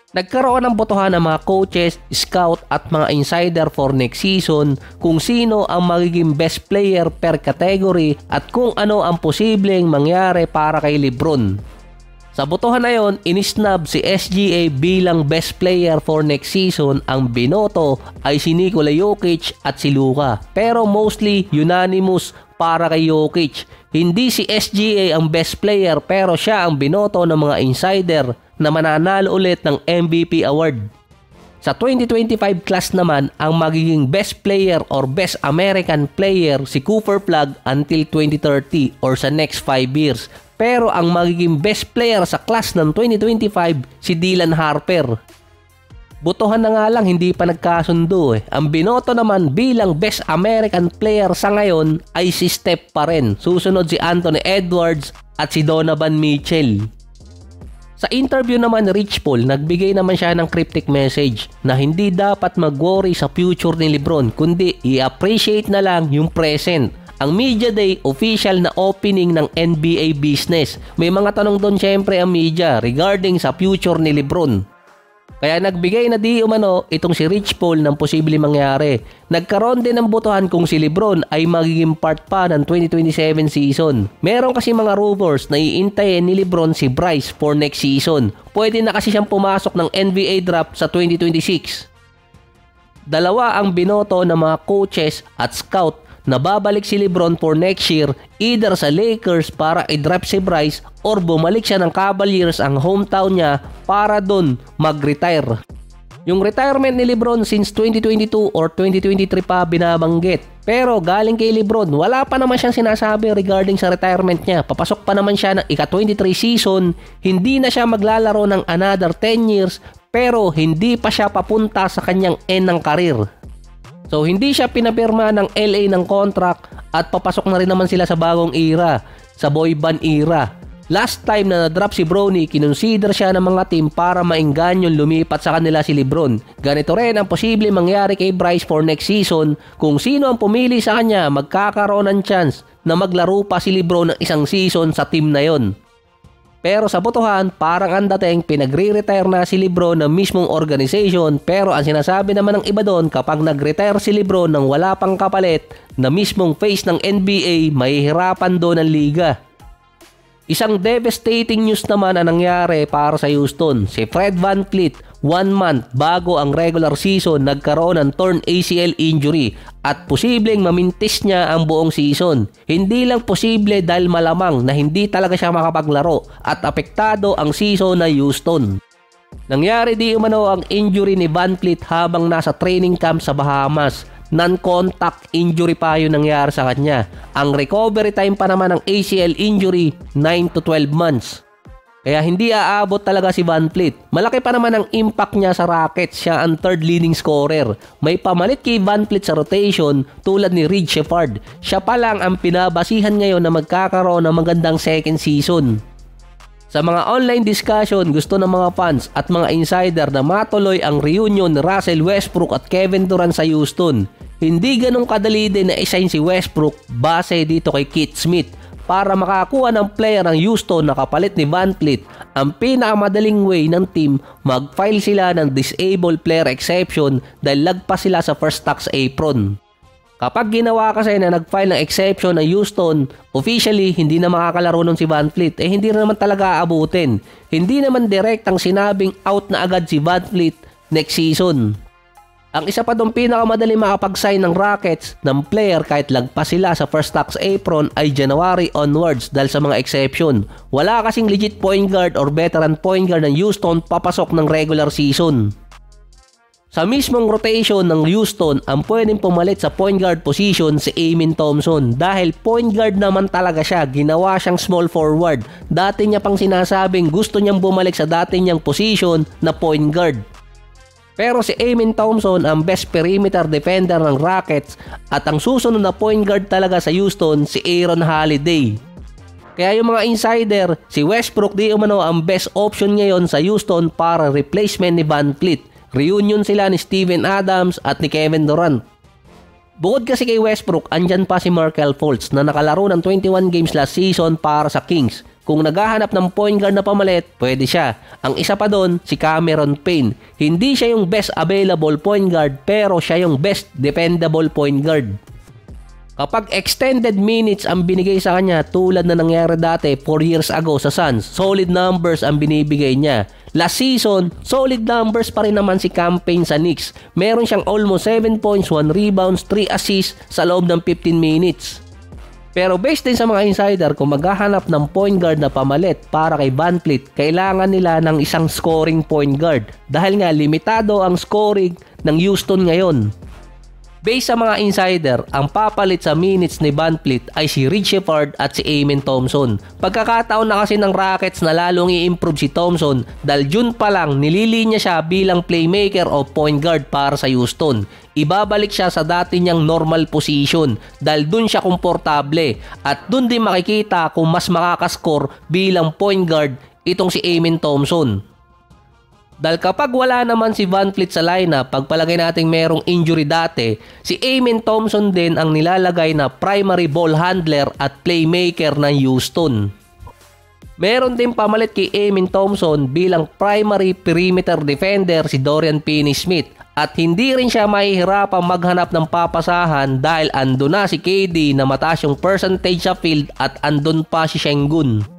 Nagkaroon ng botohan ng mga coaches, scout at mga insider for next season kung sino ang magiging best player per category at kung ano ang posibleng mangyari para kay LeBron. Sa botohan na yon, inisnab si SGA bilang best player for next season. Ang binoto ay si Nikola Jokic at si Luka, pero mostly unanimous para kay Jokic. Hindi si SGA ang best player pero siya ang binoto ng mga insider na mananalo ulit ng MVP award. Sa 2025 class naman, ang magiging best player or best American player si Cooper Flagg until 2030 or sa next 5 years. Pero ang magiging best player sa class ng 2025 si Dylan Harper. Botohan na nga lang, hindi pa nagkasundo eh. Ang binoto naman bilang best American player sa ngayon ay si Steph pa rin. Susunod si Anthony Edwards at si Donovan Mitchell. Sa interview naman ni Rich Paul, nagbigay naman siya ng cryptic message na hindi dapat mag-worry sa future ni LeBron kundi i-appreciate na lang yung present. Ang Media Day, official na opening ng NBA business. May mga tanong doon syempre ang media regarding sa future ni LeBron. Kaya nagbigay na di umano itong si Rich Paul ng posibleng mangyari. Nagkaroon din ng botohan kung si LeBron ay magiging part pa ng 2027 season. Meron kasi mga rumors na iintayin ni LeBron si Bryce for next season. Pwede na kasi siyang pumasok ng NBA draft sa 2026. Dalawa ang binoto ng mga coaches at scout na babalik si LeBron for next year, either sa Lakers para i-draft si Bryce or bumalik siya ng Cavaliers, ang hometown niya, para doon mag-retire. Yung retirement ni LeBron since 2022 or 2023 pa binabanggit. Pero galing kay LeBron, wala pa naman siyang sinasabi regarding sa retirement niya. Papasok pa naman siya ng ika-23 season, hindi na siya maglalaro ng another 10 years, pero hindi pa siya papunta sa kanyang end ng karir. So hindi siya pinapirma ng LA ng contract at papasok na rin naman sila sa bagong era, sa boy band era. Last time na na-drop si Bronny, kinonsider siya ng mga team para maengganyon lumipat sa kanila si LeBron. Ganito rin ang posible mangyari kay Bryce for next season. Kung sino ang pumili sa kanya, magkakaroon ng chance na maglaro pa si LeBron ng isang season sa team na yon. Pero sa botohan, parang ang dating pinagre-retire na si LeBron ng mismong organization, pero ang sinasabi naman ng iba doon, kapag nag-retire si LeBron nang wala pang kapalit na mismong face ng NBA, mahihirapan doon ang liga. Isang devastating news naman ang nangyari para sa Houston. Si Fred VanVleet, 1 month bago ang regular season, nagkaroon ng torn ACL injury at posibleng mamintis niya ang buong season. Hindi lang posible dahil malamang na hindi talaga siya makapaglaro at apektado ang season na Houston. Nangyari di umano ang injury ni VanVleet habang nasa training camp sa Bahamas. Non-contact injury pa yung nangyari sa kanya. Ang recovery time pa naman ng ACL injury, 9 to 12 months. Kaya hindi aabot talaga si VanVleet. Malaki pa naman ang impact niya sa Rockets. Siya ang third leading scorer. May pamalit kay VanVleet sa rotation tulad ni Reed Sheppard. Siya pa lang ang pinabasihan ngayon na magkakaroon ng magandang second season. Sa mga online discussion, gusto ng mga fans at mga insider na matuloy ang reunion ni Russell Westbrook at Kevin Durant sa Houston. Hindi ganun kadali din na i-sign si Westbrook base dito kay Keith Smith. Para makakuha ng player ng Houston na kapalit ni VanVleet, ang pinakamadaling way ng team, mag-file sila ng disabled player exception dahil lagpas sila sa first tax apron. Kapag ginawa kasi na nag-file ng exception ng Houston, officially hindi na makakalaro nun si VanVleet, hindi na naman talaga aabutin. Hindi naman direktang sinabing out na agad si VanVleet next season. Ang isa pa doon pinakamadali makapag-sign ng Rockets ng player kahit lagpas sila sa first tax apron ay January onwards dahil sa mga exception. Wala kasing legit point guard or veteran point guard ng Houston papasok ng regular season. Sa mismong rotation ng Houston, ang pwedeng pumalit sa point guard position si Amen Thompson. Dahil point guard naman talaga siya, ginawa siyang small forward. Dati niya pang sinasabing gusto niyang bumalik sa dati niyang position na point guard. Pero si Amen Thompson ang best perimeter defender ng Rockets at ang susunod na point guard talaga sa Houston si Aaron Holiday. Kaya yung mga insider, si Westbrook di umano ang best option ngayon sa Houston para replacement ni VanVleet. Reunion sila ni Steven Adams at ni Kevin Durant. Bukod kasi kay Westbrook, andyan pa si Markelle Fultz na nakalaro ng 21 games last season para sa Kings. Kung naghahanap ng point guard na pamalit, pwede siya. Ang isa pa doon, si Cameron Payne. Hindi siya yung best available point guard pero siya yung best dependable point guard. Kapag extended minutes ang binigay sa kanya tulad na nangyari dati 4 years ago sa Suns, solid numbers ang binibigay niya. Last season, solid numbers pa rin naman si Cam Payne sa Knicks. Meron siyang almost 7 points, 1 rebounds, 3 assists sa loob ng 15 minutes. Pero based din sa mga insider, kung maghahanap ng point guard na pamalit para kay VanVleet, kailangan nila ng isang scoring point guard dahil nga limitado ang scoring ng Houston ngayon. Based sa mga insider, ang papalit sa minutes ni VanVleet ay si Reed Sheppard at si Amen Thompson. Pagkakataon na kasi ng Rockets na lalong i-improve si Thompson dahil June pa lang nililinya siya bilang playmaker o point guard para sa Houston. Ibabalik siya sa dati niyang normal position dahil dun siya komportable at dun din makikita kung mas makakascore bilang point guard itong si Amen Thompson. Dahil kapag wala naman si VanVleet sa lineup, pagpalagay natin merong injury dati, si Amen Thompson din ang nilalagay na primary ball handler at playmaker ng Houston. Meron din pamalit kay Amen Thompson bilang primary perimeter defender si Dorian Finney-Smith at hindi rin siya mahihirapang maghanap ng papasahan dahil andun na si KD na mataas yung percentage sa field at andun pa si Sengun.